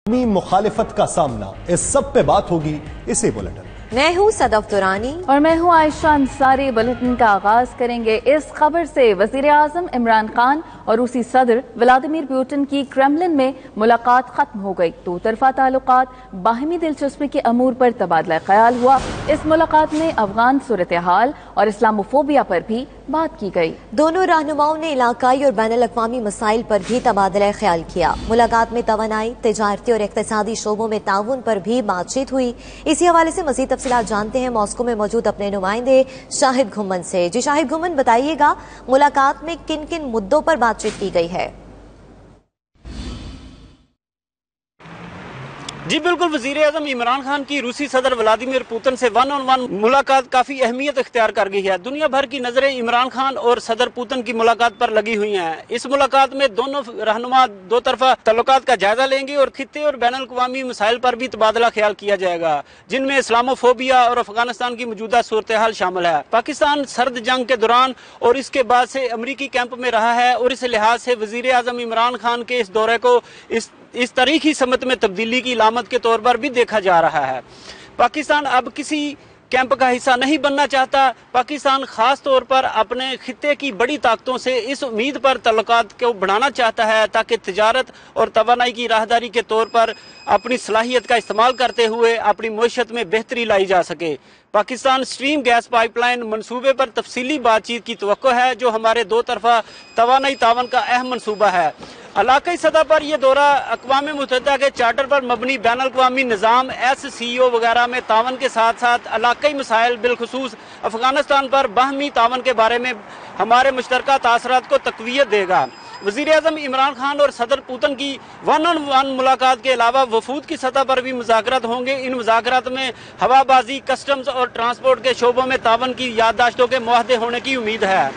मुखालिफत का सामना, इस सब पे बात होगी इसी बुलेटिन। मैं हूँ सदफ दुरानी और मैं हूँ आयशा अंसारी। बुलेटिन का आगाज करेंगे इस खबर से। वजीर आजम इमरान खान और रूसी सदर व्लादिमीर पुतिन की क्रेमलिन में मुलाकात खत्म हो गई। दो तरफा ताल्लुकात बाहमी दिलचस्पी के अमूर पर तबादला ख्याल हुआ। इस मुलाकात में अफगान सूरत हाल और इस्लामोफोबिया पर भी बात की गई। दोनों रहनुमाओं ने इलाकाई और बैनुल अक़वामी मसाइल पर भी तबादला ख्याल किया। मुलाकात में तवानाई, तिजारती और इक़्तिसादी शोबों में ताउन पर भी बातचीत हुई। इसी हवाले से मज़ीद तफसीलात जानते हैं मॉस्को में मौजूद अपने नुमाइंदे शाहिद घुमन से। जी शाहिद घुमन, बताइएगा मुलाकात में किन किन मुद्दों पर बातचीत की गई है? जी बिल्कुल, वजीर आजम इमरान खान की रूसी सदर व्लादिमीर पुतिन से 1-on-1 मुलाकात काफी अहमियत इख्तियार कर गई है। दुनिया भर की नजरें इमरान खान और सदर पुतिन की मुलाकात पर लगी हुई हैं। इस मुलाकात में दोनों रहनुमा दो तरफा तल्लुकात का जायजा लेंगे और खित्ते और बैनुल अक़वामी मसाइल पर भी तबादला ख्याल किया जाएगा, जिनमें इस्लामोफोबिया और अफगानिस्तान की मौजूदा सूरत हाल शामिल है। पाकिस्तान सर्द जंग के दौरान और इसके बाद से अमरीकी कैंप में रहा है और इस लिहाज से वजीर आजम इमरान खान के इस दौरे को इस तारीखी समत में तब्दीली की इलामत के तौर पर भी देखा जा रहा है। पाकिस्तान अब किसी कैंप का हिस्सा नहीं बनना चाहता। पाकिस्तान खास तौर पर अपने खित्ते की बड़ी ताकतों से इस उम्मीद पर तल्लुकात को बढ़ाना चाहता है ताकि तिजारत और तवानाई की राहदारी के तौर पर अपनी सलाहियत का इस्तेमाल करते हुए अपनी मईशत में बेहतरी लाई जा सके। पाकिस्तान स्ट्रीम गैस पाइपलाइन मंसूबे पर तफसीली बातचीत की तवक्को है, जो हमारे दो तरफा तवानाई तावन का अहम मंसूबा है। इलाकाई सतह पर यह दौरा अक़वाम मुत्तहिदा के चार्टर पर मबनी बैनुल अक़वामी निज़ाम SCO वगैरह में तावन के साथ साथ इलाकाई मसाइल बिलखुसूस अफगानिस्तान पर बाहमी तावन के बारे में हमारे मुश्तरका तासरात को तक़वियत देगा। वज़ीर आज़म इमरान खान और सदर पुतिन की 1-on-1 मुलाकात के अलावा वफूद की सतह पर भी मुज़ाकरात होंगे। इन मुज़ाकरात में हवाबाजी, कस्टम्स और ट्रांसपोर्ट के शोबों में तावन की याददाश्तों के मुआहदे होने की उम्मीद है।